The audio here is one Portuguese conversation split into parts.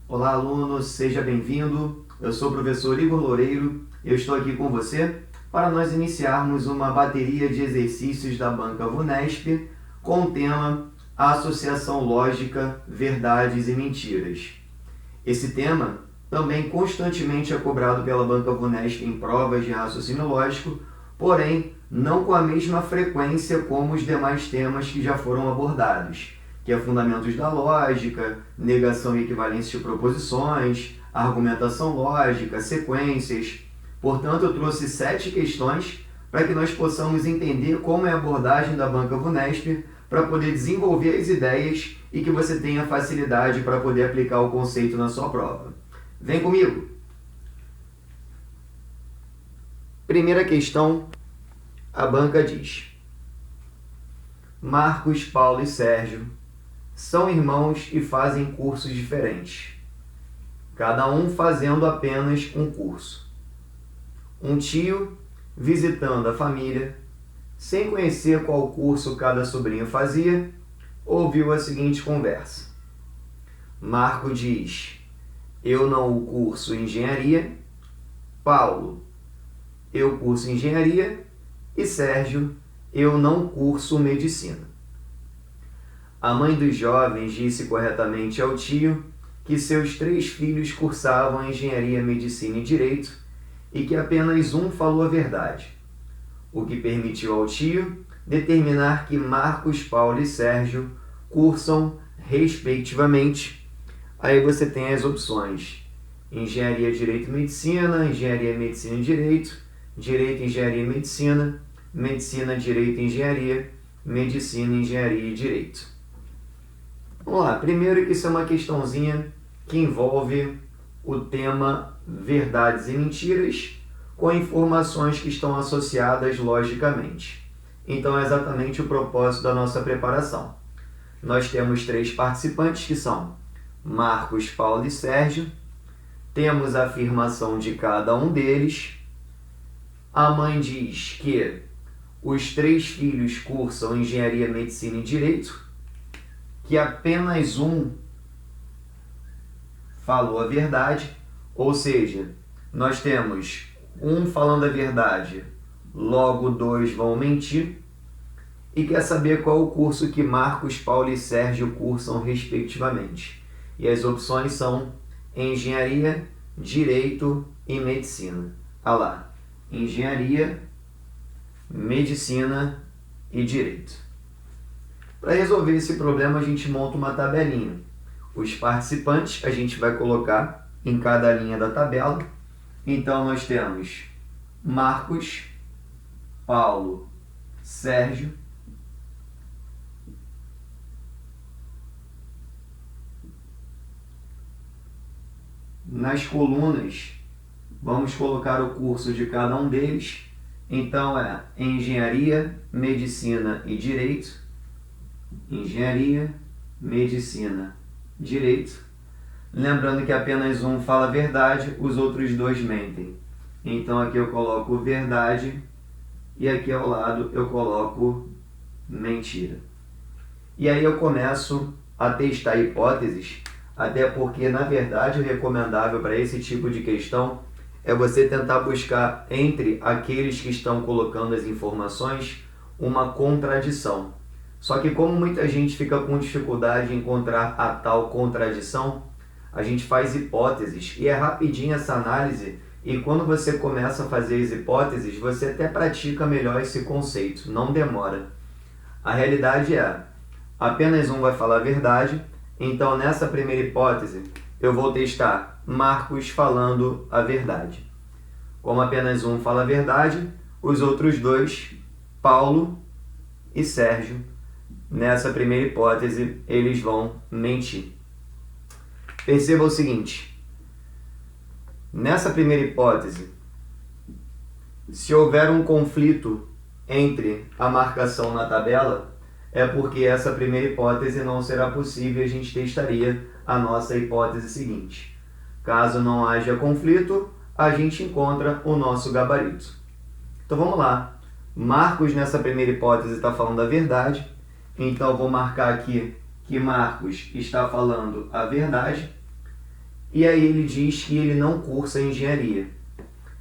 Olá, aluno, seja bem-vindo. Eu sou o professor Igor Loureiro e eu estou aqui com você para nós iniciarmos uma bateria de exercícios da banca VUNESP com o tema Associação Lógica, Verdades e Mentiras. Esse tema também constantemente é cobrado pela banca VUNESP em provas de raciocínio lógico, porém não com a mesma frequência como os demais temas que já foram abordados, que é fundamentos da lógica, negação e equivalência de proposições, argumentação lógica, sequências. Portanto, eu trouxe 7 questões para que nós possamos entender como é a abordagem da banca VUNESP para poder desenvolver as ideias e que você tenha facilidade para poder aplicar o conceito na sua prova. Vem comigo! Primeira questão, a banca diz: Marcos, Paulo e Sérgio são irmãos e fazem cursos diferentes, cada um fazendo apenas um curso. Um tio, visitando a família, sem conhecer qual curso cada sobrinho fazia, ouviu a seguinte conversa. Marco diz: eu não curso engenharia. Paulo: eu curso engenharia. E Sérgio: eu não curso medicina. A mãe dos jovens disse corretamente ao tio que seus 3 filhos cursavam engenharia, medicina e direito e que apenas um falou a verdade, o que permitiu ao tio determinar que Marcos, Paulo e Sérgio cursam, respectivamente. Aí você tem as opções: engenharia, direito e medicina, engenharia, medicina e direito, direito, engenharia e medicina, medicina, direito e engenharia, medicina, engenharia e direito. Vamos lá, primeiro que isso é uma questãozinha que envolve o tema verdades e mentiras com informações que estão associadas logicamente. Então é exatamente o propósito da nossa preparação. Nós temos 3 participantes que são Marcos, Paulo e Sérgio. Temos a afirmação de cada um deles. A mãe diz que os 3 filhos cursam engenharia, medicina e direito, que apenas um falou a verdade, ou seja, nós temos um falando a verdade, logo 2 vão mentir, e quer saber qual o curso que Marcos, Paulo e Sérgio cursam respectivamente. E as opções são engenharia, direito e medicina. Olha lá, engenharia, medicina e direito. Para resolver esse problema, a gente monta uma tabelinha. Os participantes a gente vai colocar em cada linha da tabela. Então, nós temos Marcos, Paulo, Sérgio, nas colunas, vamos colocar o curso de cada um deles. Então, é engenharia, medicina e direito. Engenharia, medicina, direito. Lembrando que apenas um fala a verdade, os outros 2 mentem. Então aqui eu coloco verdade e aqui ao lado eu coloco mentira. E aí eu começo a testar hipóteses, até porque na verdade o recomendável para esse tipo de questão é você tentar buscar entre aqueles que estão colocando as informações uma contradição. Só que como muita gente fica com dificuldade em encontrar a tal contradição, a gente faz hipóteses e é rapidinho essa análise, e quando você começa a fazer as hipóteses, você até pratica melhor esse conceito, não demora. A realidade é, apenas um vai falar a verdade, então nessa primeira hipótese eu vou testar Marcos falando a verdade. Como apenas um fala a verdade, os outros 2, Paulo e Sérgio, nessa primeira hipótese, eles vão mentir. Perceba o seguinte: nessa primeira hipótese, se houver um conflito entre a marcação na tabela, é porque essa primeira hipótese não será possível e a gente testaria a nossa hipótese seguinte. Caso não haja conflito, a gente encontra o nosso gabarito. Então vamos lá. Marcos, nessa primeira hipótese, está falando a verdade. Então, vou marcar aqui que Marcos está falando a verdade. e aí ele diz que ele não cursa engenharia.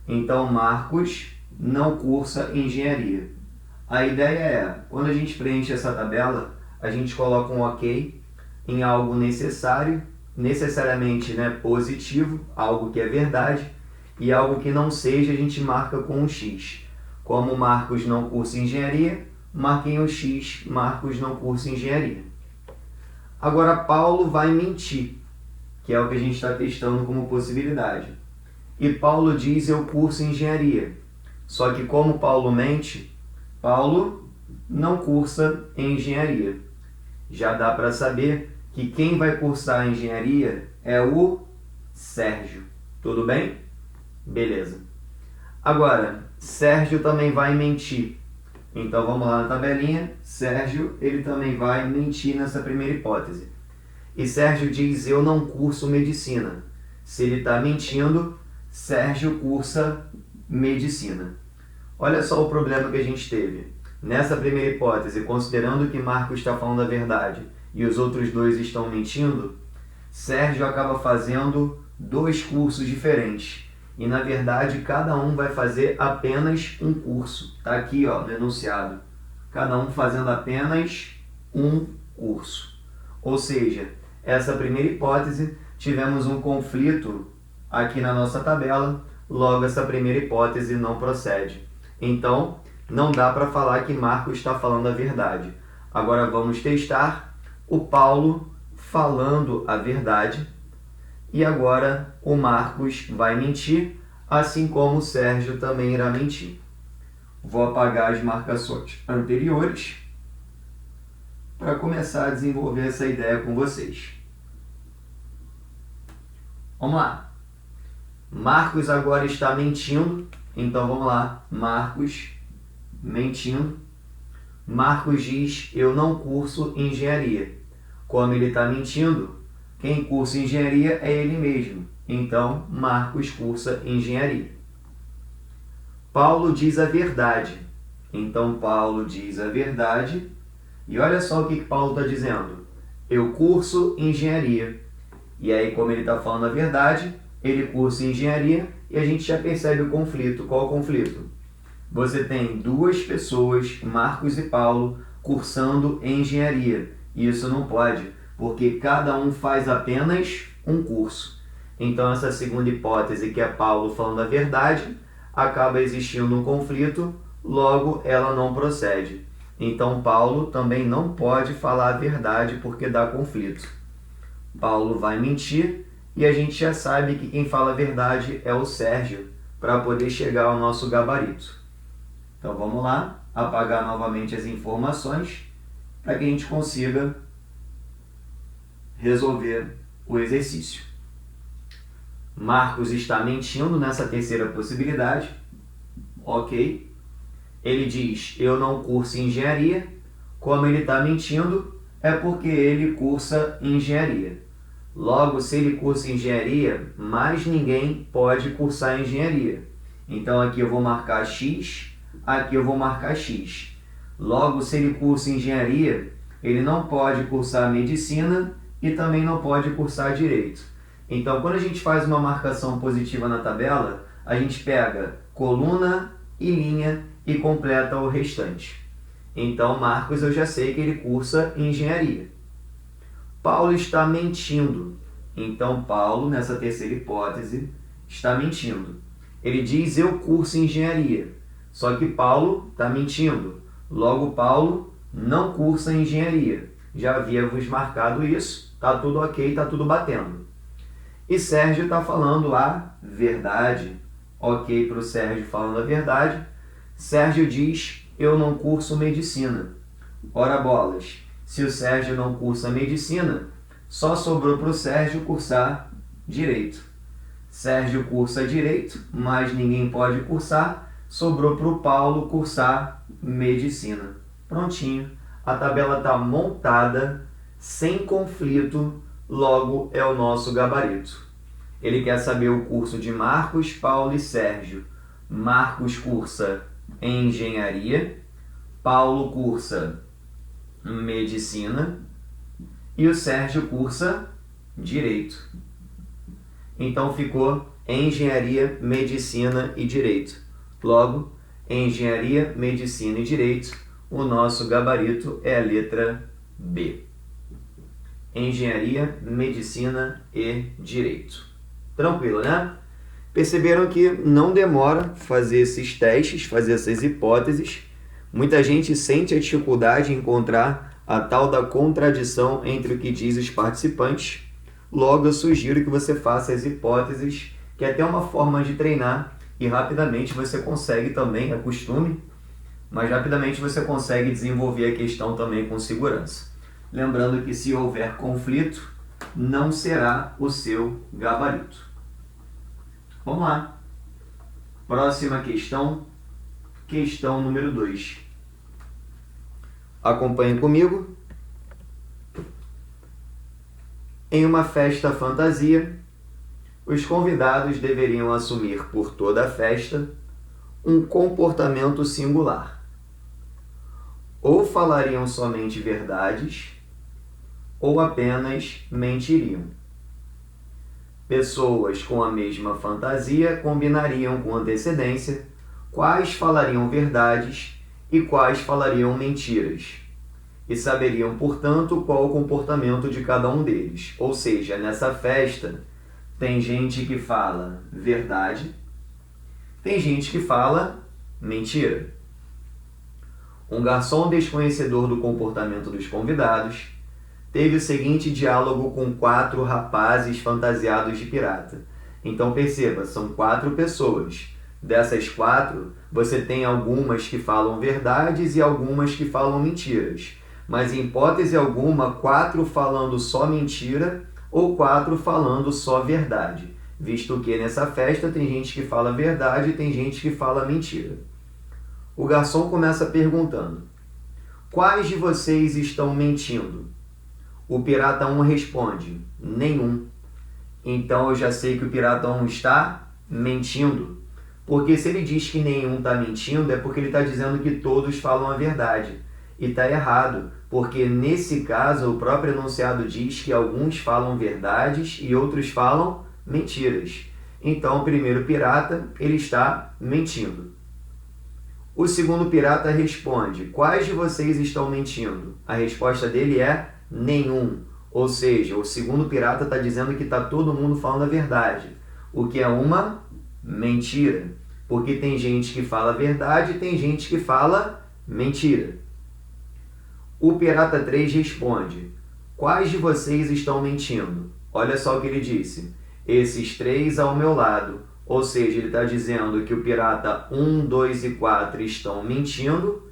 Então, Marcos não cursa engenharia. A ideia é, quando a gente preenche essa tabela, a gente coloca um ok em algo necessário, necessariamente, né, positivo, algo que é verdade, e algo que não seja, a gente marca com um X. Como Marcos não cursa engenharia, marquem o X, Marcos não cursa engenharia. Agora, Paulo vai mentir, que é o que a gente está testando como possibilidade. E Paulo diz, eu curso engenharia. Só que como Paulo mente, Paulo não cursa engenharia. Já dá para saber que quem vai cursar engenharia é o Sérgio. Tudo bem? Beleza. Agora, Sérgio também vai mentir. Então vamos lá na tabelinha. Sérgio, ele também vai mentir nessa primeira hipótese. E Sérgio diz, eu não curso medicina. Se ele está mentindo, Sérgio cursa medicina. Olha só o problema que a gente teve. Nessa primeira hipótese, considerando que Marcos está falando a verdade e os outros dois estão mentindo, Sérgio acaba fazendo 2 cursos diferentes. E, na verdade, cada um vai fazer apenas um curso. Está aqui, ó, no enunciado. Cada um fazendo apenas um curso. Ou seja, essa primeira hipótese, tivemos um conflito aqui na nossa tabela, logo essa primeira hipótese não procede. Então, não dá para falar que Marcos está falando a verdade. Agora vamos testar o Paulo falando a verdade. E agora o Marcos vai mentir, assim como o Sérgio também irá mentir. Vou apagar as marcações anteriores para começar a desenvolver essa ideia com vocês. Vamos lá. Marcos agora está mentindo, então vamos lá. Marcos mentindo. Marcos diz, eu não curso engenharia. Como ele está mentindo, quem cursa engenharia é ele mesmo. Então, Marcos cursa engenharia. Paulo diz a verdade. Então, Paulo diz a verdade. E olha só o que Paulo está dizendo. Eu curso engenharia. E aí, como ele está falando a verdade, ele cursa engenharia e a gente já percebe o conflito. Qual o conflito? Você tem 2 pessoas, Marcos e Paulo, cursando engenharia. E isso não pode, porque cada um faz apenas um curso. Então, essa segunda hipótese, que é Paulo falando a verdade, acaba existindo um conflito, logo ela não procede. Então, Paulo também não pode falar a verdade porque dá conflito. Paulo vai mentir e a gente já sabe que quem fala a verdade é o Sérgio, para poder chegar ao nosso gabarito. Então vamos lá, apagar novamente as informações para que a gente consiga resolver o exercício. Marcos está mentindo nessa terceira possibilidade. Ok. Ele diz, eu não curso engenharia. Como ele está mentindo, é porque ele cursa engenharia. Logo, se ele cursa engenharia, mais ninguém pode cursar engenharia. Então aqui eu vou marcar X, aqui eu vou marcar X. Logo, se ele cursa engenharia, ele não pode cursar medicina e também não pode cursar direito. Então, quando a gente faz uma marcação positiva na tabela, a gente pega coluna e linha e completa o restante. Então, Marcos, eu já sei que ele cursa engenharia. Paulo está mentindo. Então, Paulo, nessa terceira hipótese, está mentindo. Ele diz, eu curso engenharia. Só que Paulo está mentindo. Logo, Paulo não cursa engenharia. Já havíamos marcado isso. Está tudo ok, está tudo batendo. E Sérgio está falando a verdade. Ok para o Sérgio falando a verdade. Sérgio diz, eu não curso medicina. Ora bolas, se o Sérgio não cursa medicina, só sobrou para o Sérgio cursar direito. Sérgio cursa direito, mas ninguém pode cursar, sobrou para o Paulo cursar medicina. Prontinho, a tabela está montada, sem conflito, logo é o nosso gabarito. Ele quer saber o curso de Marcos, Paulo e Sérgio. Marcos cursa engenharia, Paulo cursa medicina e o Sérgio cursa direito. Então ficou Engenharia, Medicina e Direito. Logo, Engenharia, Medicina e Direito, o nosso gabarito é a letra B. Engenharia, Medicina e Direito. Tranquilo, né? Perceberam que não demora fazer esses testes, fazer essas hipóteses. Muita gente sente a dificuldade em encontrar a tal da contradição entre o que diz os participantes. Logo, eu sugiro que você faça as hipóteses, que é até uma forma de treinar e rapidamente você consegue também, é costume, mas rapidamente você consegue desenvolver a questão também com segurança. Lembrando que se houver conflito, não será o seu gabarito. Vamos lá. Próxima questão, questão número 2. Acompanhe comigo. Em uma festa fantasia, os convidados deveriam assumir por toda a festa um comportamento singular. Ou falariam somente verdades, ou apenas mentiriam. Pessoas com a mesma fantasia combinariam com antecedência quais falariam verdades e quais falariam mentiras, e saberiam, portanto, qual o comportamento de cada um deles. Ou seja, nessa festa tem gente que fala verdade, tem gente que fala mentira. Um garçom desconhecedor do comportamento dos convidados teve o seguinte diálogo com 4 rapazes fantasiados de pirata. Então perceba, são 4 pessoas. Dessas 4, você tem algumas que falam verdades e algumas que falam mentiras. Mas em hipótese alguma, 4 falando só mentira ou 4 falando só verdade. Visto que nessa festa tem gente que fala verdade e tem gente que fala mentira. O garçom começa perguntando: quais de vocês estão mentindo? O pirata 1 responde: nenhum. Então eu já sei que o pirata 1 está mentindo. Porque se ele diz que nenhum está mentindo, é porque ele está dizendo que todos falam a verdade. E está errado, porque nesse caso o próprio enunciado diz que alguns falam verdades e outros falam mentiras. Então o primeiro pirata, ele está mentindo. O segundo pirata responde: quais de vocês estão mentindo? A resposta dele é nenhum. Ou seja, o segundo pirata está dizendo que está todo mundo falando a verdade, o que é uma mentira, porque tem gente que fala a verdade e tem gente que fala mentira. O pirata 3 responde: quais de vocês estão mentindo? Olha só o que ele disse: esses 3 ao meu lado. Ou seja, ele está dizendo que o pirata 1, 2 e 4 estão mentindo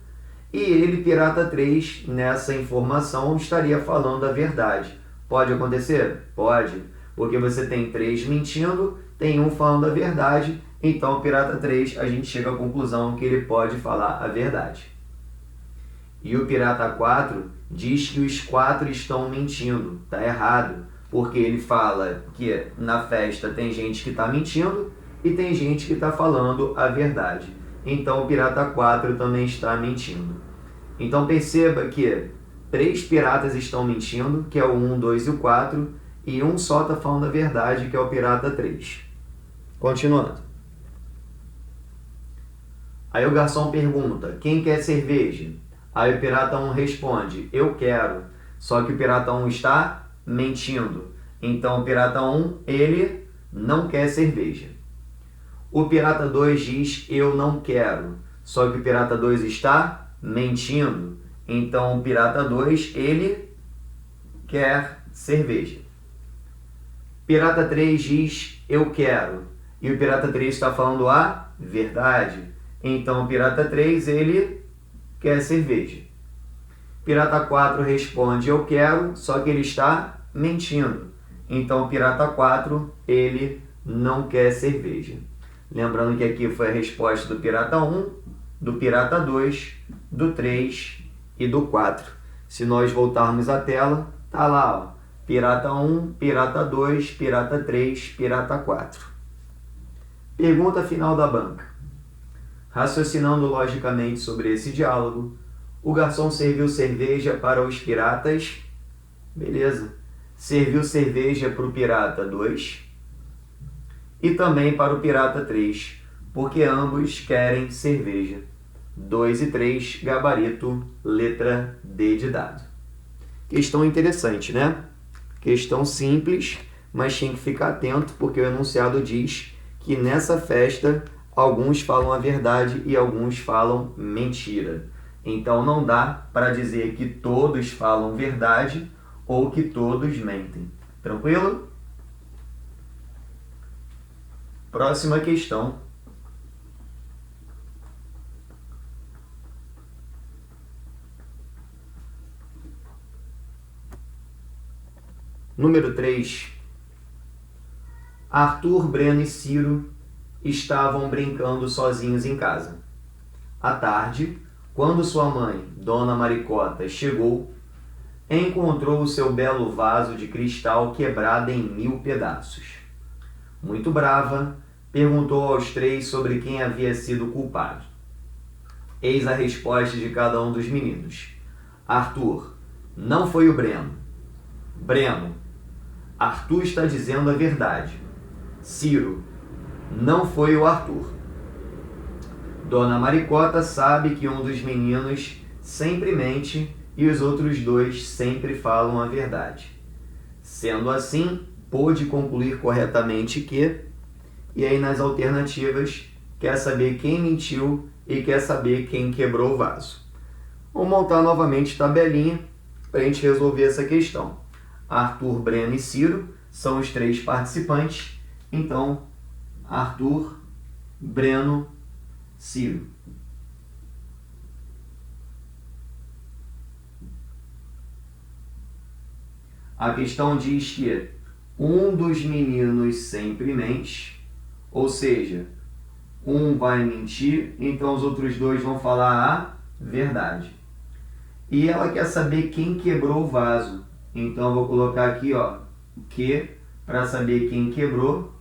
e ele, pirata 3, nessa informação estaria falando a verdade. Pode acontecer? Pode, porque você tem 3 mentindo, tem um falando a verdade, então o pirata 3 a gente chega à conclusão que ele pode falar a verdade. E o pirata 4 diz que os 4 estão mentindo. Está errado, porque ele fala que na festa tem gente que está mentindo e tem gente que está falando a verdade. Então o pirata 4 também está mentindo. Então perceba que 3 piratas estão mentindo, que é o 1, 2 e o 4, e um só está falando a verdade, que é o pirata 3. Continuando. Aí o garçom pergunta: quem quer cerveja? Aí o pirata 1 responde: eu quero. Só que o pirata 1 está mentindo. Então o pirata 1, ele não quer cerveja. O pirata 2 diz: eu não quero. Só que o pirata 2 está mentindo. Então o pirata 2, ele quer cerveja. Pirata 3 diz: eu quero. E o pirata 3 está falando a verdade. Então o pirata 3, ele quer cerveja. Pirata 4 responde: eu quero, só que ele está mentindo. Então o pirata 4, ele não quer cerveja. Lembrando que aqui foi a resposta do pirata 1, do pirata 2, do 3 e do 4. Se nós voltarmos à tela, tá lá, ó, pirata 1, pirata 2, pirata 3, pirata 4. Pergunta final da banca. Raciocinando logicamente sobre esse diálogo, o garçom serviu cerveja para os piratas. Beleza. Serviu cerveja para o pirata 2. e também para o Pirata 3, porque ambos querem cerveja. 2 e 3, gabarito, letra D de dado. Questão interessante, né? Questão simples, mas tem que ficar atento, porque o enunciado diz que nessa festa alguns falam a verdade e alguns falam mentira. Então não dá para dizer que todos falam verdade ou que todos mentem. Tranquilo? Próxima questão. Número 3. Arthur, Breno e Ciro estavam brincando sozinhos em casa. À tarde, quando sua mãe, Dona Maricota, chegou, encontrou o seu belo vaso de cristal quebrado em 1000 pedaços. Muito brava, perguntou aos 3 sobre quem havia sido o culpado. Eis a resposta de cada um dos meninos. Arthur: não foi o Breno. Breno: Arthur está dizendo a verdade. Ciro: não foi o Arthur. Dona Maricota sabe que um dos meninos sempre mente e os outros 2 sempre falam a verdade. Sendo assim, pôde concluir corretamente que, e aí nas alternativas, quer saber quem mentiu e quer saber quem quebrou o vaso. Vamos montar novamente tabelinha para a gente resolver essa questão. Arthur, Breno e Ciro são os 3 participantes. Então, Arthur, Breno, Ciro. A questão diz que um dos meninos sempre mente, ou seja, um vai mentir, então os outros 2 vão falar a verdade. E ela quer saber quem quebrou o vaso. Então eu vou colocar aqui, ó, Q para saber quem quebrou,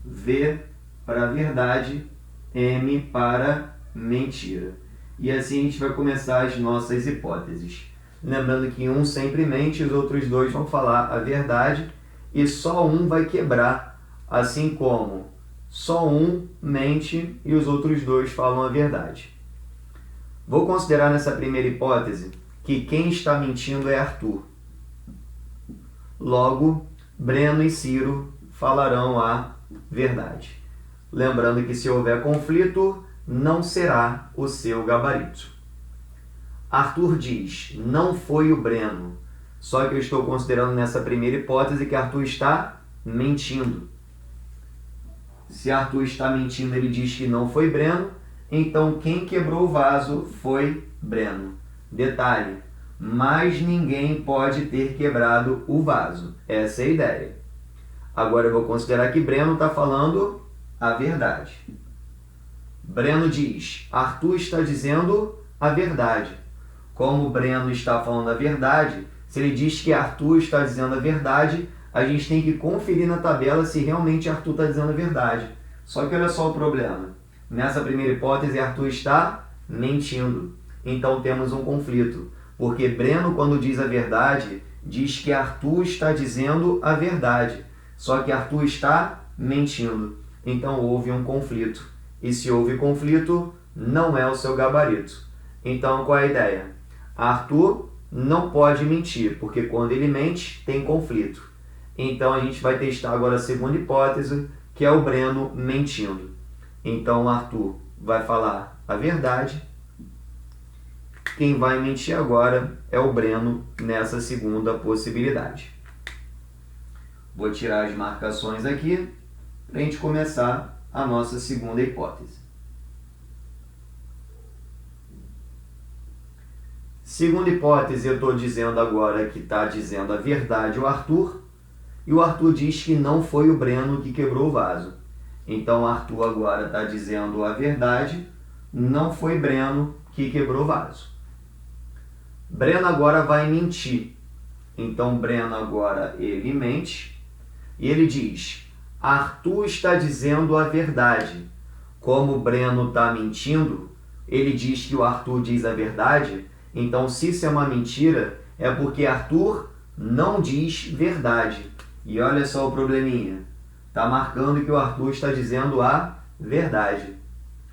V para verdade, M para mentira. E assim a gente vai começar as nossas hipóteses. Lembrando que um sempre mente, os outros 2 vão falar a verdade e só um vai quebrar, assim como só um mente e os outros 2 falam a verdade. Vou considerar nessa primeira hipótese que quem está mentindo é Arthur. Logo, Breno e Ciro falarão a verdade. Lembrando que se houver conflito, não será o seu gabarito. Arthur diz, não foi o Breno. Só que eu estou considerando nessa primeira hipótese que Arthur está mentindo. Se Arthur está mentindo, ele diz que não foi Breno, então quem quebrou o vaso foi Breno. Detalhe, mas ninguém pode ter quebrado o vaso. Essa é a ideia. Agora eu vou considerar que Breno está falando a verdade. Breno diz, Arthur está dizendo a verdade. Como Breno está falando a verdade, se ele diz que Arthur está dizendo a verdade, a gente tem que conferir na tabela se realmente Arthur está dizendo a verdade. Só que olha só o problema. Nessa primeira hipótese, Arthur está mentindo. Então temos um conflito. Porque Breno, quando diz a verdade, diz que Arthur está dizendo a verdade. Só que Arthur está mentindo. Então houve um conflito. E se houve conflito, não é o seu gabarito. Então qual é a ideia? Arthur não pode mentir, porque quando ele mente, tem conflito. Então a gente vai testar agora a segunda hipótese, que é o Breno mentindo. Então Arthur vai falar a verdade. Quem vai mentir agora é o Breno nessa segunda possibilidade. Vou tirar as marcações aqui para a gente começar a nossa segunda hipótese. Segunda hipótese, eu estou dizendo agora que está dizendo a verdade o Arthur, e o Arthur diz que não foi o Breno que quebrou o vaso. Então, Arthur agora está dizendo a verdade, não foi Breno que quebrou o vaso. Breno agora vai mentir. Então, Breno agora ele mente, e ele diz, Arthur está dizendo a verdade. Como Breno está mentindo, ele diz que o Arthur diz a verdade. Então, se isso é uma mentira, é porque Arthur não diz verdade. E olha só o probleminha. Está marcando que o Arthur está dizendo a verdade.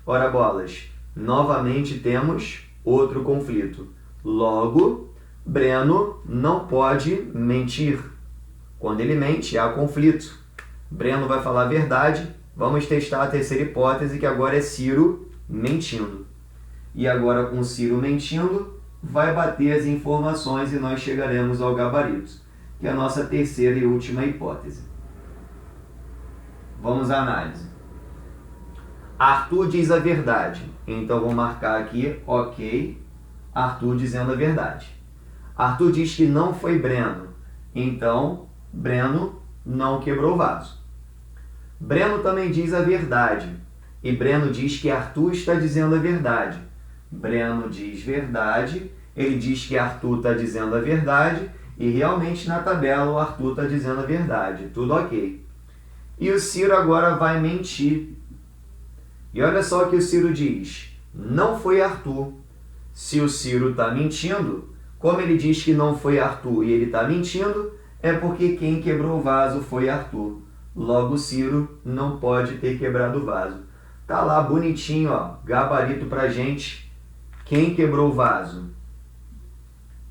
Ora bolas, novamente temos outro conflito. Logo, Breno não pode mentir. Quando ele mente, há conflito. Breno vai falar a verdade. Vamos testar a terceira hipótese, que agora é Ciro mentindo. E agora, com Ciro mentindo, vai bater as informações e nós chegaremos ao gabarito, que é a nossa terceira e última hipótese. Vamos à análise. Arthur diz a verdade. Então, vou marcar aqui, ok, Arthur dizendo a verdade. Arthur diz que não foi Breno. Então, Breno não quebrou o vaso. Breno também diz a verdade. E Breno diz que Arthur está dizendo a verdade. Breno diz verdade. Ele diz que Arthur está dizendo a verdade. E realmente na tabela o Arthur está dizendo a verdade. Tudo ok. E o Ciro agora vai mentir. E olha só o que o Ciro diz. Não foi Arthur. Se o Ciro está mentindo, como ele diz que não foi Arthur e ele está mentindo, é porque quem quebrou o vaso foi Arthur. Logo, Ciro não pode ter quebrado o vaso. Tá lá bonitinho, ó, gabarito pra gente. Quem quebrou o vaso?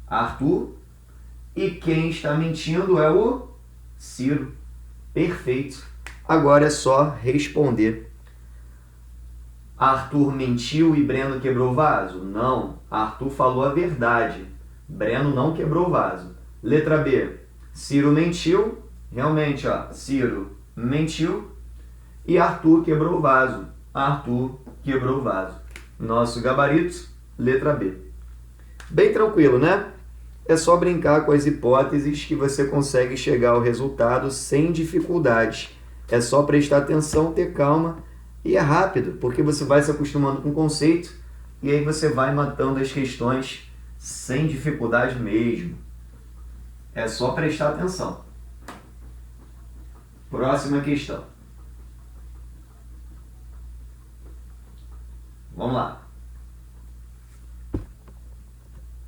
Arthur. E quem está mentindo é o Ciro. Perfeito. Agora é só responder. Arthur mentiu e Breno quebrou o vaso? Não. Arthur falou a verdade. Breno não quebrou o vaso. Letra B. Ciro mentiu. Realmente, ó, Ciro mentiu e Arthur quebrou o vaso. Arthur quebrou o vaso. Nosso gabarito, letra B. Bem tranquilo, né? É só brincar com as hipóteses que você consegue chegar ao resultado sem dificuldade. É só prestar atenção, ter calma e é rápido, porque você vai se acostumando com o conceito e aí você vai matando as questões sem dificuldade mesmo. É só prestar atenção. Próxima questão. Vamos lá.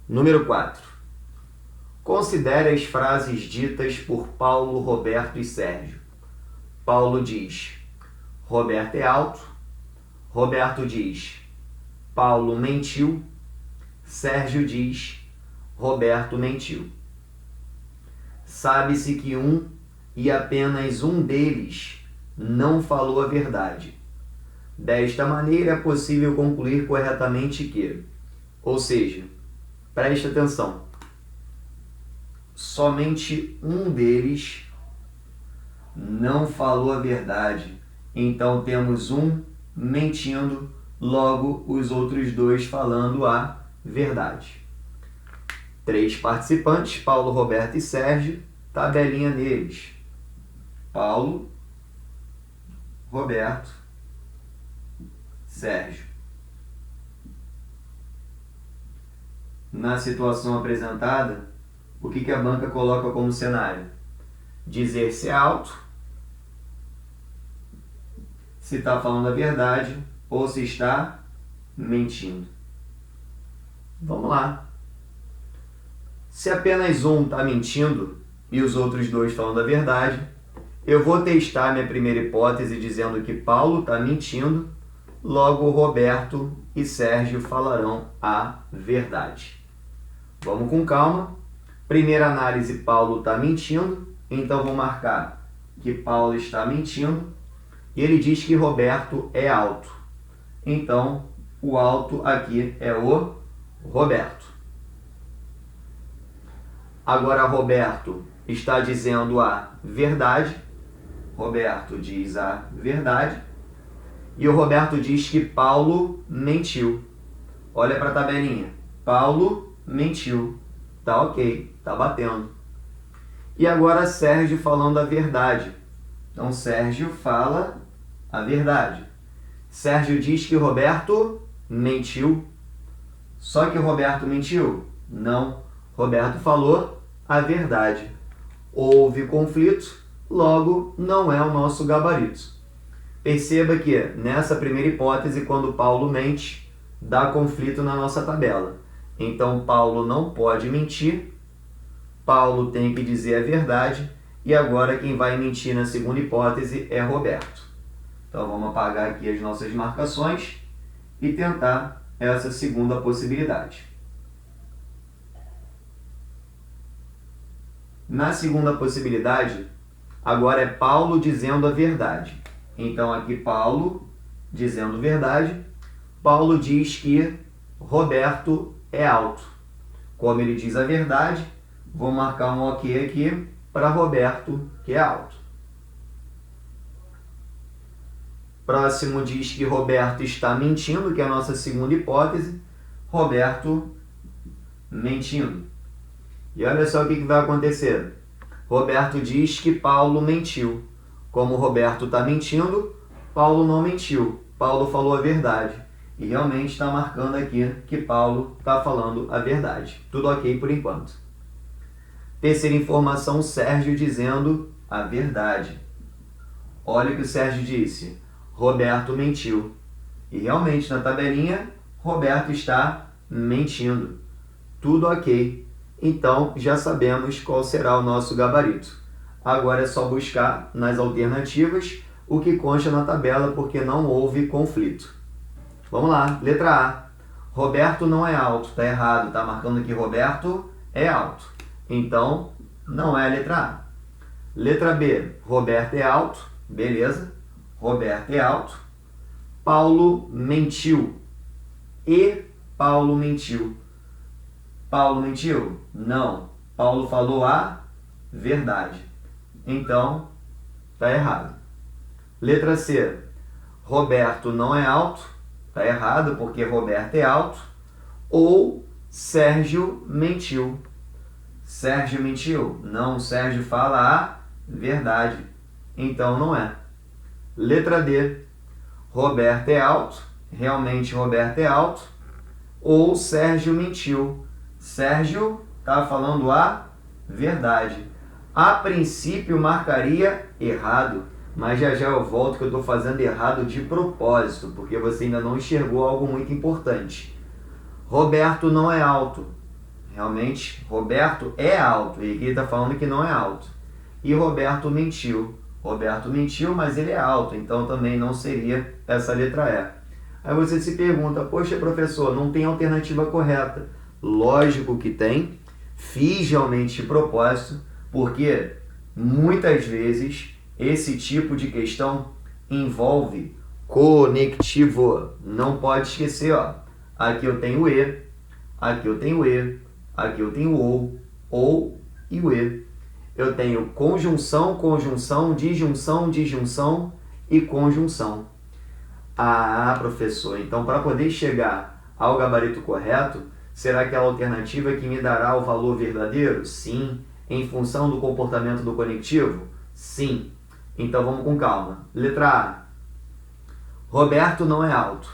Número 4. Considere as frases ditas por Paulo, Roberto e Sérgio. Paulo diz: Roberto é alto. Roberto diz: Paulo mentiu. Sérgio diz: Roberto mentiu. Sabe-se que um e apenas um deles não falou a verdade. Desta maneira é possível concluir corretamente que, ou seja, preste atenção, somente um deles não falou a verdade. Então temos um mentindo, logo os outros dois falando a verdade. 3 participantes, Paulo, Roberto e Sérgio, tabelinha neles. Paulo, Roberto, Sérgio. Na situação apresentada, o que a banca coloca como cenário? Dizer se é alto, se está falando a verdade ou se está mentindo. Vamos lá. Se apenas um está mentindo e os outros dois falando a verdade, eu vou testar minha primeira hipótese dizendo que Paulo está mentindo, logo Roberto e Sérgio falarão a verdade. Vamos com calma. Primeira análise, Paulo está mentindo, então vou marcar que Paulo está mentindo. E ele diz que Roberto é alto. Então, o alto aqui é o Roberto. Agora, Roberto está dizendo a verdade. Roberto diz a verdade. E o Roberto diz que Paulo mentiu. Olha para a tabelinha. Paulo mentiu. Tá ok, tá batendo. E agora Sérgio falando a verdade. Então, Sérgio fala a verdade. Sérgio diz que Roberto mentiu. Só que o Roberto mentiu? Não. Roberto falou a verdade. Houve conflito, logo não é o nosso gabarito. Perceba que nessa primeira hipótese, quando Paulo mente, dá conflito na nossa tabela. Então, Paulo não pode mentir. Paulo tem que dizer a verdade E agora quem vai mentir na segunda hipótese é Roberto. Então vamos apagar aqui as nossas marcações e tentar essa segunda possibilidade. Na segunda possibilidade, agora é Paulo dizendo a verdade. Então aqui Paulo dizendo verdade. Paulo diz que Roberto é alto. Como ele diz a verdade, vou marcar um OK aqui para Roberto, que é alto. Próximo diz que Roberto está mentindo, que é a nossa segunda hipótese. Roberto mentindo. E olha só o que vai acontecer. Roberto diz que Paulo mentiu. Como Roberto está mentindo, Paulo não mentiu. Paulo falou a verdade. E realmente está marcando aqui que Paulo está falando a verdade. Tudo OK por enquanto. Terceira informação, Sérgio dizendo a verdade. Olha o que o Sérgio disse. Roberto mentiu. E realmente na tabelinha, Roberto está mentindo. Tudo OK. Então já sabemos qual será o nosso gabarito. Agora é só buscar nas alternativas o que consta na tabela, porque não houve conflito. Vamos lá, letra A. Roberto não é alto, está errado, está marcando aqui Roberto é alto. Então, não é a letra A. Letra B, Roberto é alto, beleza. Roberto é alto. Paulo mentiu. E Paulo mentiu. Paulo mentiu? Não. Paulo falou a verdade. Então, está errado. Letra C, Roberto não é alto. Está errado, porque Roberto é alto. Ou Sérgio mentiu. Sérgio mentiu? Não, Sérgio fala a verdade. Então não é. Letra D. Roberto é alto. Realmente Roberto é alto. Ou Sérgio mentiu. Sérgio está falando a verdade. A princípio marcaria errado. Mas já já eu volto que eu estou fazendo errado de propósito, porque você ainda não enxergou algo muito importante. Roberto não é alto. Realmente, Roberto é alto. E aqui ele está falando que não é alto. E Roberto mentiu. Roberto mentiu, mas ele é alto. Então também não seria essa letra E. Aí você se pergunta, poxa professor, não tem alternativa correta. Lógico que tem. Fiz realmente de propósito, porque muitas vezes esse tipo de questão envolve conectivo. Não pode esquecer, ó. Aqui eu tenho E, aqui eu tenho E, aqui eu tenho ou e o E. Eu tenho conjunção, conjunção, disjunção, disjunção e conjunção. Ah, professor, então para poder chegar ao gabarito correto, será aquela alternativa que me dará o valor verdadeiro? Sim. Em função do comportamento do conectivo? Sim. Então vamos com calma. Letra A. Roberto não é alto.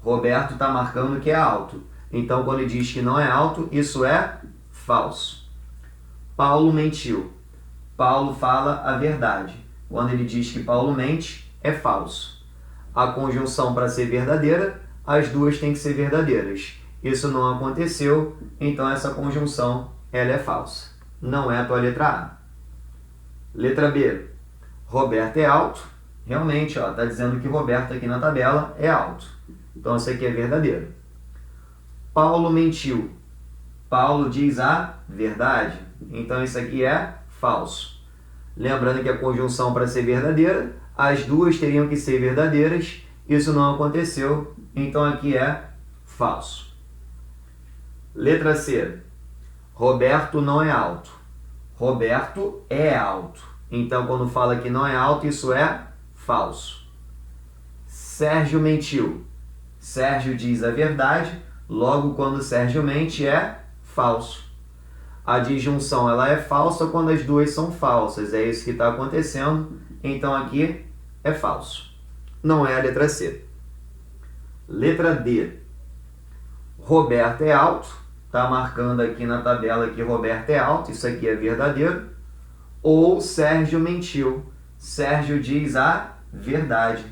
Roberto está marcando que é alto. Então quando ele diz que não é alto, isso é falso. Paulo mentiu. Paulo fala a verdade. Quando ele diz que Paulo mente, é falso. A conjunção para ser verdadeira, as duas têm que ser verdadeiras. Isso não aconteceu, então essa conjunção ela é falsa. Não é a tua letra A. Letra B. Roberto é alto. Realmente, está dizendo que Roberto aqui na tabela é alto. Então isso aqui é verdadeiro. Paulo mentiu. Paulo diz a verdade. Então isso aqui é falso. Lembrando que a conjunção para ser verdadeira, as duas teriam que ser verdadeiras. Isso não aconteceu, então aqui é falso. Letra C. Roberto não é alto. Roberto é alto. Então quando fala que não é alto, isso é falso. Sérgio mentiu. Sérgio diz a verdade, logo quando Sérgio mente é falso. A disjunção ela é falsa quando as duas são falsas. É isso que está acontecendo. Então aqui é falso. Não é a letra C. Letra D. Roberto é alto. Está marcando aqui na tabela que Roberto é alto. Isso aqui é verdadeiro. Ou Sérgio mentiu. Sérgio diz a verdade.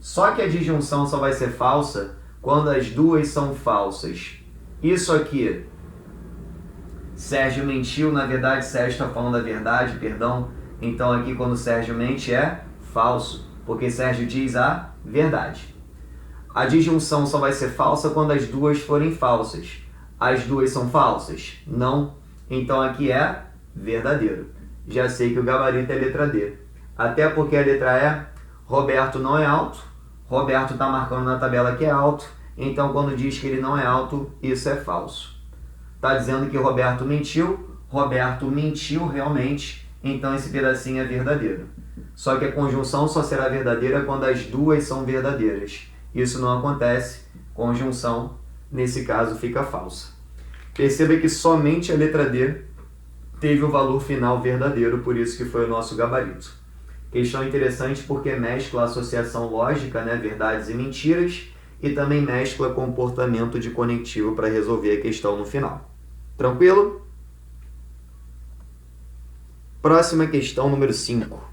Só que a disjunção só vai ser falsa quando as duas são falsas. Isso aqui Sérgio mentiu, na verdade Sérgio está falando a verdade, perdão. Então aqui quando Sérgio mente é falso, porque Sérgio diz a verdade. A disjunção só vai ser falsa quando as duas forem falsas. As duas são falsas? Não. Então aqui é verdadeiro. Já sei que o gabarito é a letra D. Até porque a letra E, Roberto não é alto. Roberto está marcando na tabela que é alto. Então quando diz que ele não é alto, isso é falso. Está dizendo que Roberto mentiu realmente. Então esse pedacinho é verdadeiro. Só que a conjunção só será verdadeira quando as duas são verdadeiras. Isso não acontece. Conjunção, nesse caso, fica falsa. Perceba que somente a letra D teve o valor final verdadeiro, por isso que foi o nosso gabarito. Questão interessante porque mescla associação lógica, né, verdades e mentiras, e também mescla comportamento de conectivo para resolver a questão no final. Tranquilo? Próxima questão, número 5.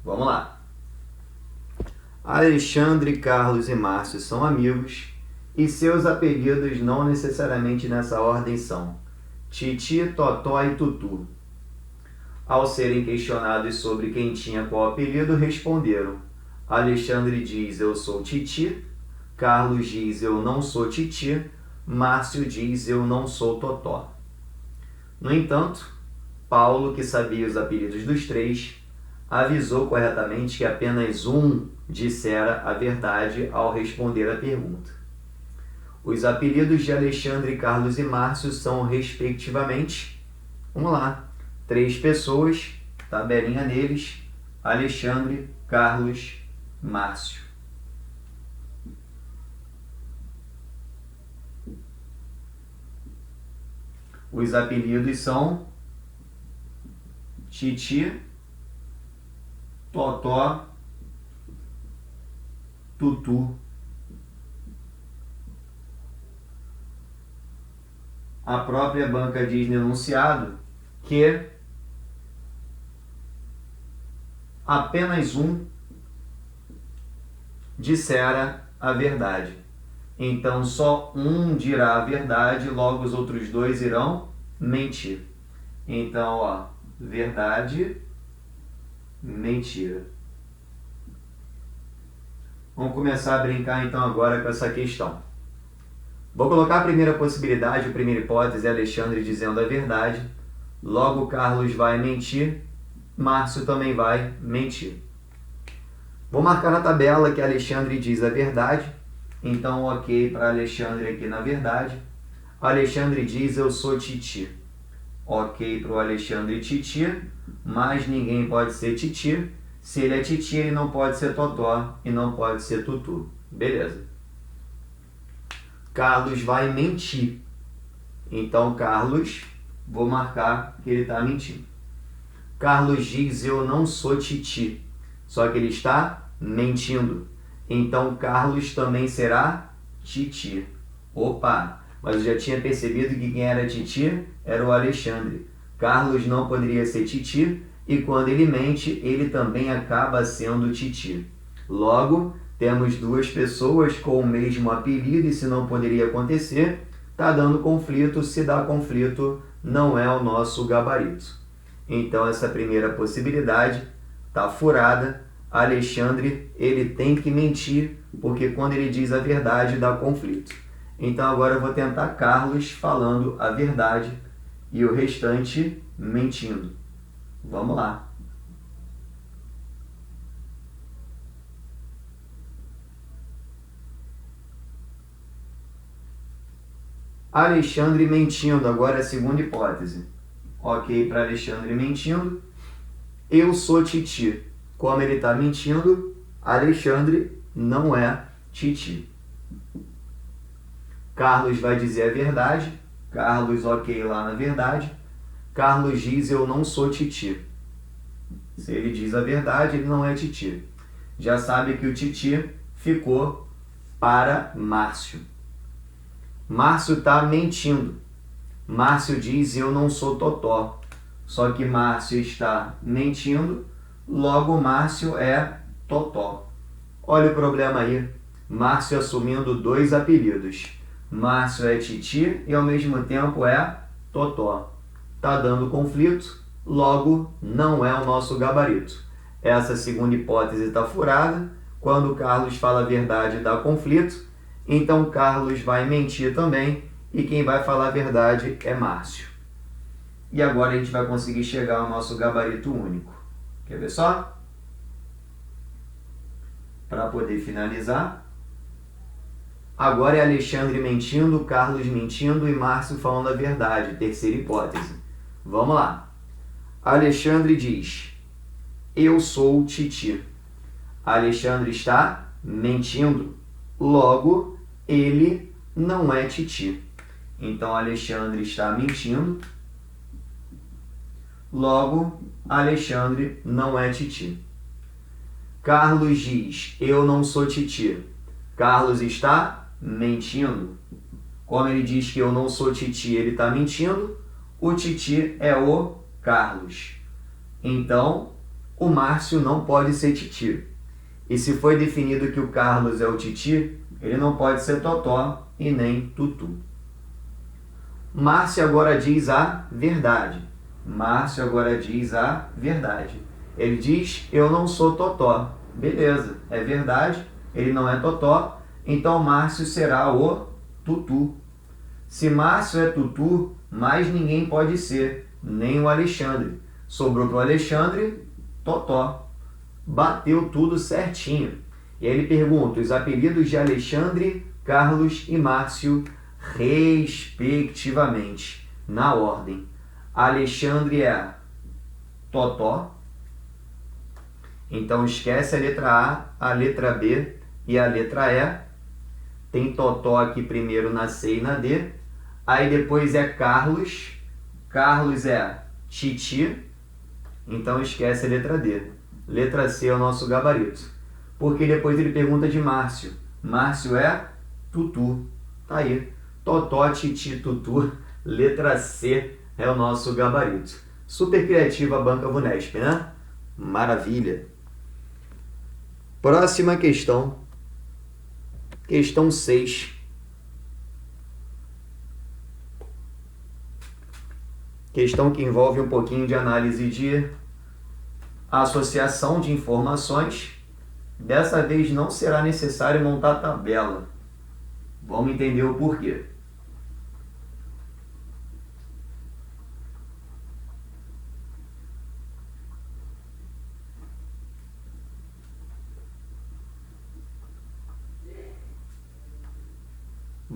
Vamos lá. Alexandre, Carlos e Márcio são amigos e seus apelidos não necessariamente nessa ordem são Titi, Totó e Tutu. Ao serem questionados sobre quem tinha qual apelido, responderam. Alexandre diz, eu sou Titi. Carlos diz, eu não sou Titi. Márcio diz, eu não sou Totó. No entanto, Paulo, que sabia os apelidos dos três, avisou corretamente que apenas um dissera a verdade ao responder a pergunta. Os apelidos de Alexandre, Carlos e Márcio são, respectivamente, vamos lá, 3 pessoas, tabelinha neles, Alexandre, Carlos, Márcio. Os apelidos são Titi, Totó, Tutu. A própria banca diz no enunciado que apenas um dissera a verdade. Então só um dirá a verdade, logo os outros 2 irão mentir. Então, ó, verdade, mentira. Vamos começar a brincar então agora com essa questão. Vou colocar a primeira possibilidade, a primeira hipótese é Alexandre dizendo a verdade. Logo Carlos vai mentir, Márcio também vai mentir. Vou marcar na tabela que Alexandre diz a verdade. Então ok para Alexandre aqui na verdade. Alexandre diz eu sou Titi. Ok para o Alexandre Titi, mas ninguém pode ser Titi. Se ele é Titi, ele não pode ser Totó e não pode ser Tutu. Beleza. Carlos vai mentir. Então, Carlos, vou marcar que ele está mentindo. Carlos diz, eu não sou Titi. Só que ele está mentindo. Então, Carlos também será Titi. Opa, mas eu já tinha percebido que quem era Titi era o Alexandre. Carlos não poderia ser Titi e quando ele mente, ele também acaba sendo Titi. Logo, temos 2 pessoas com o mesmo apelido e se não poderia acontecer, está dando conflito. Se dá conflito, não é o nosso gabarito. Então, essa primeira possibilidade está furada. Alexandre, ele tem que mentir, porque quando ele diz a verdade, dá conflito. Então, agora eu vou tentar Carlos falando a verdade e o restante mentindo. Vamos lá. Alexandre mentindo, agora é a segunda hipótese. Ok para Alexandre mentindo. Eu sou Titi. Como ele está mentindo, Alexandre não é Titi. Carlos vai dizer a verdade. Carlos, ok lá na verdade. Carlos diz, eu não sou Titi. Se ele diz a verdade, ele não é Titi. Já sabe que o Titi ficou para Márcio. Márcio está mentindo. Márcio diz, eu não sou totó. Só que Márcio está mentindo, logo Márcio é totó. Olha o problema aí. Márcio assumindo dois apelidos. Márcio é titi e ao mesmo tempo é totó. Está dando conflito, logo não é o nosso gabarito. Essa segunda hipótese está furada. Quando o Carlos fala a verdade dá conflito, então Carlos vai mentir também e quem vai falar a verdade é Márcio. E agora a gente vai conseguir chegar ao nosso gabarito único. Quer ver só? Para poder finalizar. Agora é Alexandre mentindo, Carlos mentindo e Márcio falando a verdade. Terceira hipótese. Vamos lá. Alexandre diz, eu sou titi. Alexandre está mentindo. Logo, ele não é titi. Então, Alexandre está mentindo. Logo, Alexandre não é titi. Carlos diz, eu não sou titi. Carlos está mentindo. Como ele diz que eu não sou titi, ele está mentindo. O titi é o Carlos. Então, o Márcio não pode ser titi. E se foi definido que o Carlos é o titi, ele não pode ser totó e nem tutu. Márcio agora diz a verdade. Márcio agora diz a verdade. Ele diz, eu não sou totó. Beleza, é verdade, ele não é totó, então Márcio será o tutu. Se Márcio é tutu, mais ninguém pode ser, nem o Alexandre. Sobrou para o Alexandre, totó. Bateu tudo certinho. E aí ele pergunta os apelidos de Alexandre, Carlos e Márcio, respectivamente, na ordem. Alexandre é totó. Então esquece a letra A, a letra B e a letra E. Tem totó aqui primeiro na C e na D. Aí depois é Carlos. Carlos é titi. Então esquece a letra D. Letra C é o nosso gabarito. Porque depois ele pergunta de Márcio. Márcio é tutu. Tá aí. Totó, titi, tutu. Letra C é o nosso gabarito. Super criativa a Banca Vunesp, né? Maravilha. Próxima questão. Questão 6. Questão que envolve um pouquinho de análise de associação de informações. Dessa vez não será necessário montar tabela. Vamos entender o porquê.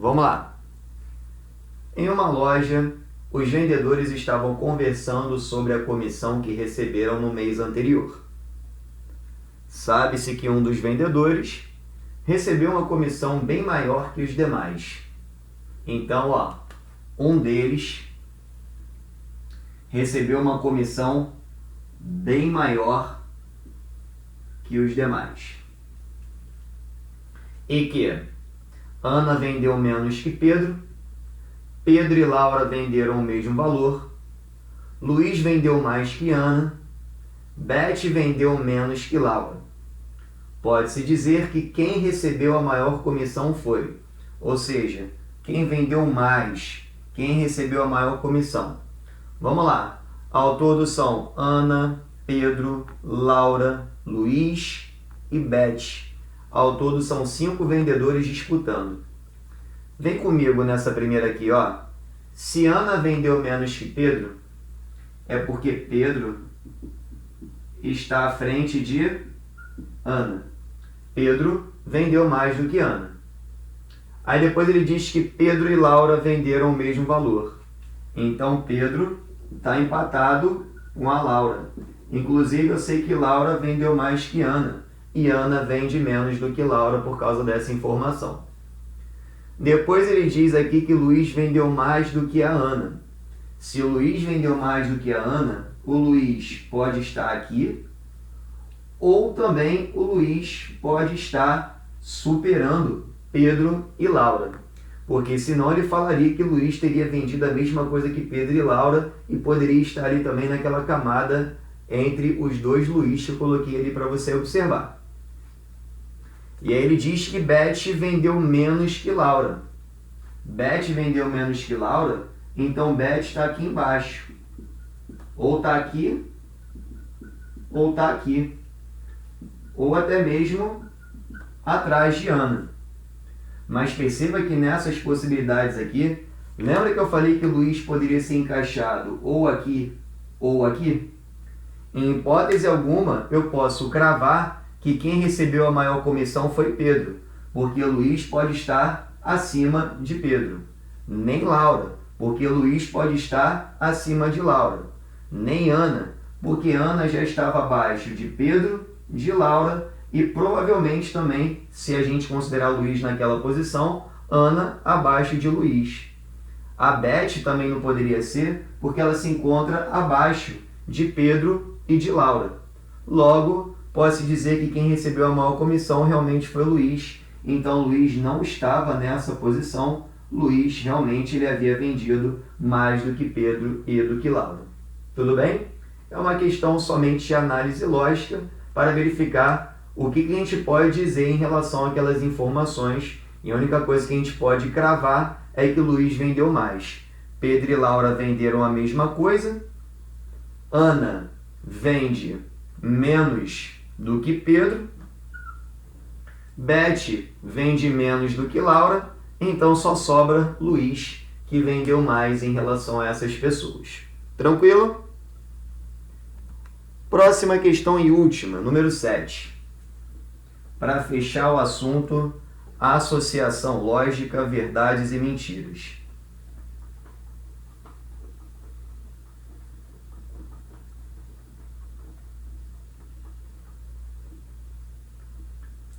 Vamos lá. Em uma loja, os vendedores estavam conversando sobre a comissão que receberam no mês anterior. Sabe-se que um dos vendedores recebeu uma comissão bem maior que os demais. Então, um deles recebeu uma comissão bem maior que os demais. E que Ana vendeu menos que Pedro, Pedro e Laura venderam o mesmo valor, Luiz vendeu mais que Ana, Beth vendeu menos que Laura. Pode-se dizer que quem recebeu a maior comissão foi, ou seja, quem vendeu mais, quem recebeu a maior comissão. Vamos lá. Ao todo são Ana, Pedro, Laura, Luiz e Beth. Ao todo são 5 vendedores disputando. Vem comigo nessa primeira aqui, ó. Se Ana vendeu menos que Pedro, é porque Pedro está à frente de Ana. Pedro vendeu mais do que Ana. Aí depois ele diz que Pedro e Laura venderam o mesmo valor. Então Pedro está empatado com a Laura. Inclusive eu sei que Laura vendeu mais que Ana. E Ana vende menos do que Laura por causa dessa informação. Depois ele diz aqui que Luiz vendeu mais do que a Ana. Se o Luiz vendeu mais do que a Ana, o Luiz pode estar aqui, ou também o Luiz pode estar superando Pedro e Laura. porque senão ele falaria que Luiz teria vendido a mesma coisa que Pedro e Laura e poderia estar ali também naquela camada entre os dois Luiz que eu coloquei ali para você observar. E aí ele diz que Beth vendeu menos que Laura. Beth vendeu menos que Laura, então Beth está aqui embaixo. Ou está aqui, ou está aqui. Ou até mesmo atrás de Ana. Mas perceba que nessas possibilidades aqui, lembra que eu falei que Luiz poderia ser encaixado ou aqui ou aqui? Em hipótese alguma, eu posso cravar que quem recebeu a maior comissão foi Pedro, porque Luiz pode estar acima de Pedro. Nem Laura, porque Luiz pode estar acima de Laura. Nem Ana, porque Ana já estava abaixo de Pedro, de Laura e provavelmente também, se a gente considerar Luiz naquela posição, Ana abaixo de Luiz. A Beth também não poderia ser, porque ela se encontra abaixo de Pedro e de Laura. Logo, pode-se dizer que quem recebeu a maior comissão realmente foi Luiz. Então, Luiz não estava nessa posição. Luiz realmente ele havia vendido mais do que Pedro e do que Laura. Tudo bem? É uma questão somente de análise lógica para verificar o que a gente pode dizer em relação àquelas informações. E a única coisa que a gente pode cravar é que Luiz vendeu mais. Pedro e Laura venderam a mesma coisa. Ana vende menos do que Pedro. Beth vende menos do que Laura. Então só sobra Luiz, que vendeu mais em relação a essas pessoas. Tranquilo? Próxima questão e última, número 7. Para fechar o assunto, associação lógica, verdades e mentiras.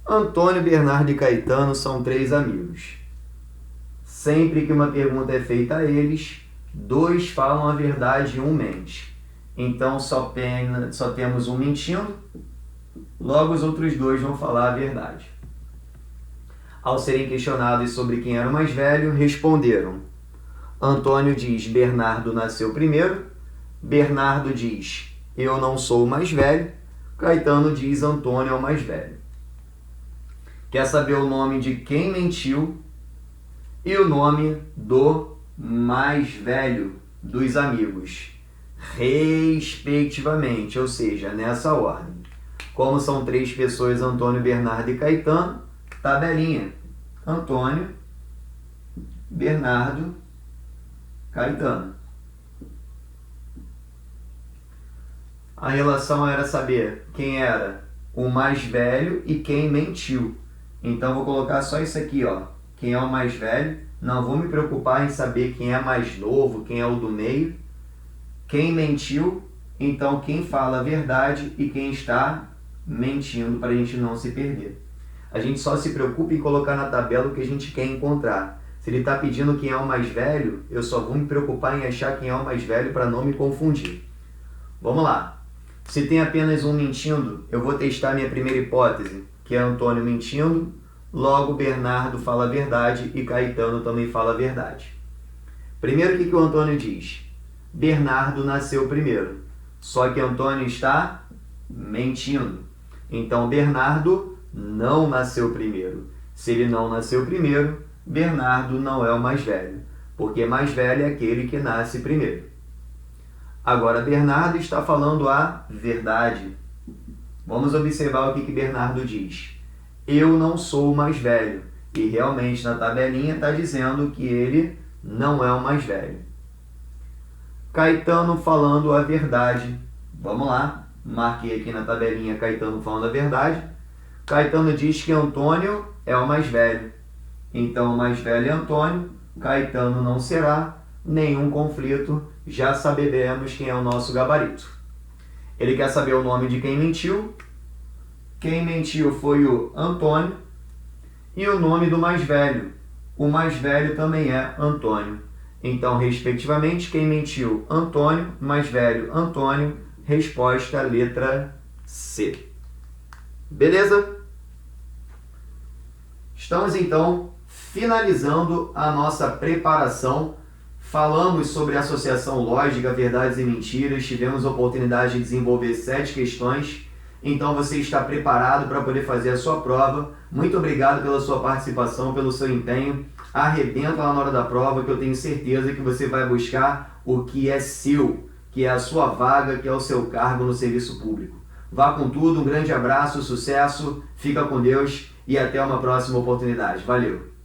Antônio, Bernardo e Caetano são 3 amigos. Sempre que uma pergunta é feita a eles, 2 falam a verdade e 1 mente. Então só temos um mentindo, logo os outros 2 vão falar a verdade. Ao serem questionados sobre quem era o mais velho, responderam. Antônio diz: Bernardo nasceu primeiro. Bernardo diz: eu não sou o mais velho. Caetano diz: Antônio é o mais velho. Quer saber o nome de quem mentiu e o nome do mais velho dos amigos, respectivamente, ou seja, nessa ordem. Como são 3 pessoas, Antônio, Bernardo e Caetano, tabelinha. Antônio, Bernardo, Caetano. A relação era saber quem era o mais velho e quem mentiu. Então vou colocar só isso aqui, ó. Quem é o mais velho. Não vou me preocupar em saber quem é mais novo, quem é o do meio. Quem mentiu, então quem fala a verdade e quem está mentindo, para a gente não se perder. A gente só se preocupa em colocar na tabela o que a gente quer encontrar. Se ele está pedindo quem é o mais velho, eu só vou me preocupar em achar quem é o mais velho para não me confundir. Vamos lá. Se tem apenas um mentindo, eu vou testar minha primeira hipótese, que é Antônio mentindo, logo Bernardo fala a verdade e Caetano também fala a verdade. Primeiro, o que o Antônio diz? Bernardo nasceu primeiro, só que Antônio está mentindo. Então, Bernardo não nasceu primeiro. Se ele não nasceu primeiro, Bernardo não é o mais velho, porque mais velho é aquele que nasce primeiro. Agora, Bernardo está falando a verdade. Vamos observar o que Bernardo diz. Eu não sou o mais velho. E realmente na tabelinha está dizendo que ele não é o mais velho. Caetano falando a verdade. Vamos lá. Marquei aqui na tabelinha Caetano falando a verdade. Caetano diz que Antônio é o mais velho. Então o mais velho é Antônio. Caetano não será. Nenhum conflito. Já saberemos quem é o nosso gabarito. Ele quer saber o nome de quem mentiu. Quem mentiu foi o Antônio. E o nome do mais velho. O mais velho também é Antônio. Então, respectivamente, quem mentiu? Antônio. Mais velho, Antônio. Resposta, letra C. Beleza? Estamos, então, finalizando a nossa preparação, falamos sobre associação lógica, verdades e mentiras, tivemos a oportunidade de desenvolver 7 questões, então você está preparado para poder fazer a sua prova. Muito obrigado pela sua participação, pelo seu empenho, arrebenta lá na hora da prova, que eu tenho certeza que você vai buscar o que é seu, que é a sua vaga, que é o seu cargo no serviço público. Vá com tudo, um grande abraço, sucesso, fica com Deus e até uma próxima oportunidade. Valeu!